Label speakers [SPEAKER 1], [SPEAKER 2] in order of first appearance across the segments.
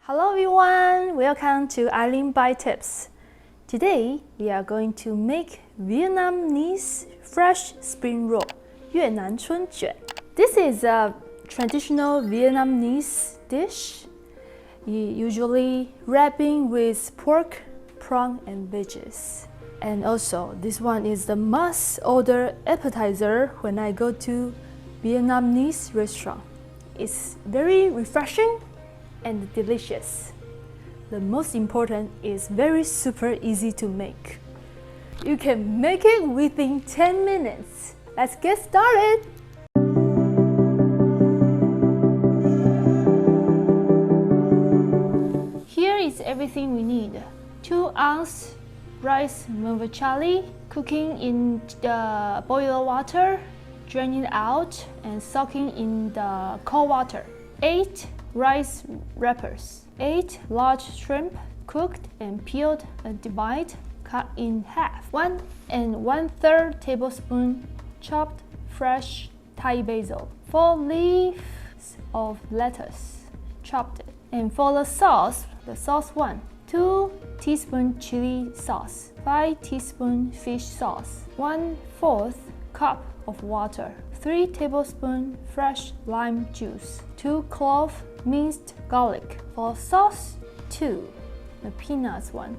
[SPEAKER 1] Hello everyone, welcome to Aileen Bite Tips. Today we are going to make Vietnamese fresh spring roll, 越南春卷. This is a traditional Vietnamese dish, usually wrapping with pork, prawn and veggies. And also, this one is the must-order appetizer when I go to Vietnamese restaurant. It's very refreshing and delicious. The most important is very super easy to make. You can make it within 10 minutes. Let's get started! Here is everything we need. 2-ounce rice vermicelli, cooking in the boiling water, draining out and soaking in the cold water. 8 rice wrappers. 8 large shrimp, cooked and peeled and divided, cut in half. 1 1/3 tablespoon chopped fresh Thai basil. 4 leaves of lettuce, chopped. And for the sauce 1. 2 teaspoon chili sauce, 5 teaspoon fish sauce, 1/4 cup of water, 3 tablespoon fresh lime juice, 2 cloves minced garlic. For sauce 2, the peanuts one,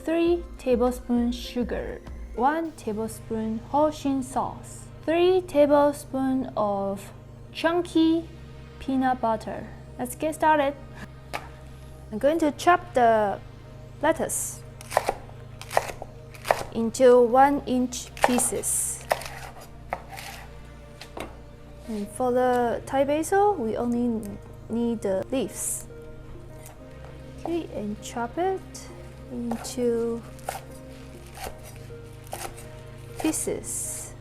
[SPEAKER 1] 3 tablespoon sugar, 1 tablespoon Hoisin sauce, 3 tablespoons of chunky peanut butter. Let's get started. I'm going to chop the lettuce into 1-inch pieces. And for the Thai basil, we only need the leaves. Okay, and chop it into pieces.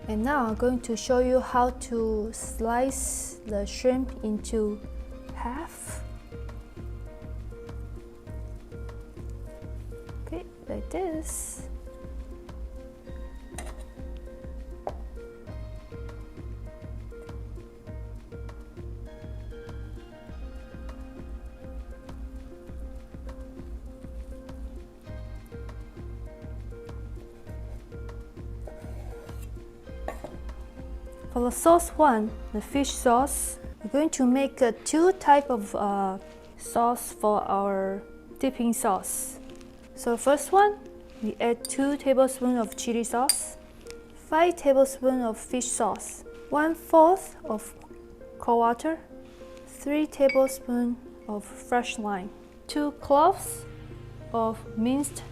[SPEAKER 1] And now I'm going to show you how to slice the shrimp into half. Okay, like this. For the sauce 1, the fish sauce, we're going to make 2 types of sauce for our dipping sauce. So first one, we add 2 tablespoons of chili sauce, 5 tablespoons of fish sauce, 1/4 of cold water, 3 tablespoons of fresh lime, 2 cloves of minced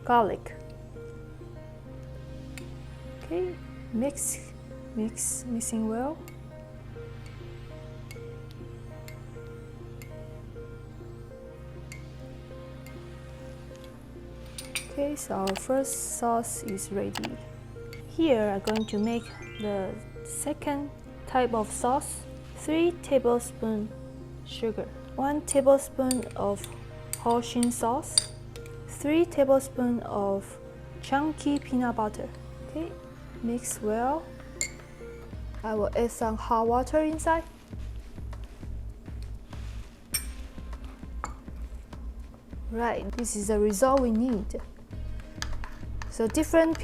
[SPEAKER 1] garlic. Okay, mixing well. Okay, so our first sauce is ready. Here I'm going to make the second type of sauce. 3 tablespoons sugar, 1 tablespoon of Hoisin sauce, 3 tablespoons of chunky peanut butter. Okay, mix well. I will add some hot water inside. Right, this is the result we need. So different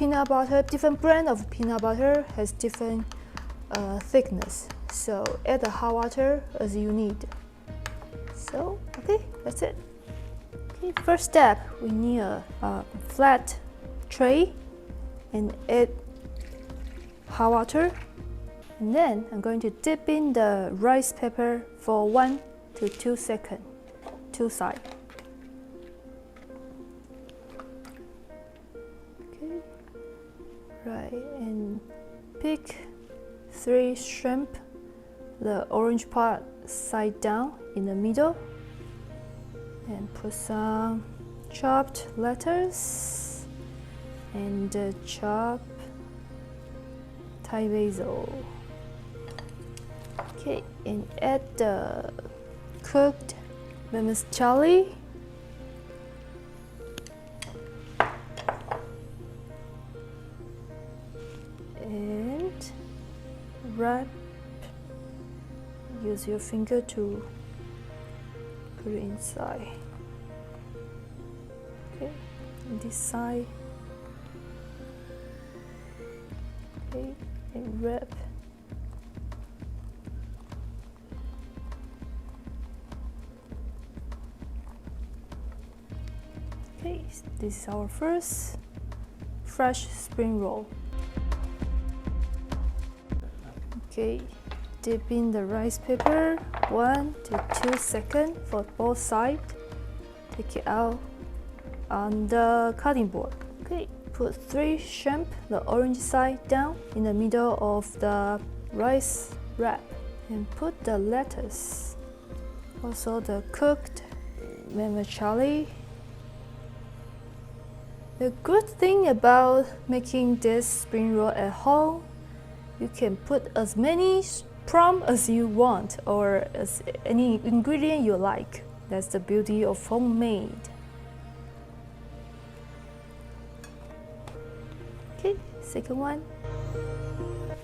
[SPEAKER 1] brand of peanut butter has different thickness. So add the hot water as you need. So, okay, that's it. Okay, first step, we need a flat tray and add hot water. And then I'm going to dip in the rice paper for 1 to 2 seconds, 2 sides. Okay, right, and pick 3 shrimp, the orange part side down in the middle, and put some chopped lettuce and chopped Thai basil. Okay, and add the cooked vermicelli wrap. Use your finger to put it inside. Okay, and this side. Okay, and wrap. Okay, this is our first fresh spring roll. Okay, dip in the rice paper 1 to 2 seconds for both sides. Take it out on the cutting board. Okay, put 3 shrimp, the orange side down in the middle of the rice wrap, and put the lettuce, also the cooked vermicelli. The good thing about making this spring roll at home, you can put as many prawns as you want or as any ingredient you like. That's the beauty of homemade. Okay, second one.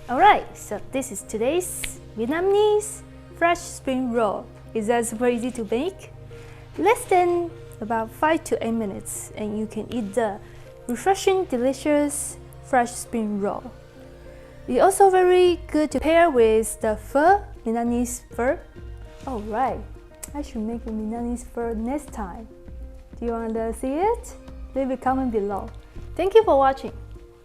[SPEAKER 1] Alright, so this is today's Vietnamese fresh spring roll. Is that super easy to make? Less than about 5 to 8 minutes and you can eat the refreshing, delicious fresh spring roll. It's also very good to pair with the pho, Vietnamese pho. Oh right, I should make a Vietnamese pho next time. Do you want to see it? Leave a comment below. Thank you for watching.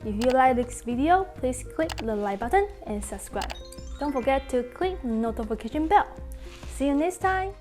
[SPEAKER 1] If you like this video, please click the like button and subscribe. Don't forget to click the notification bell. See you next time.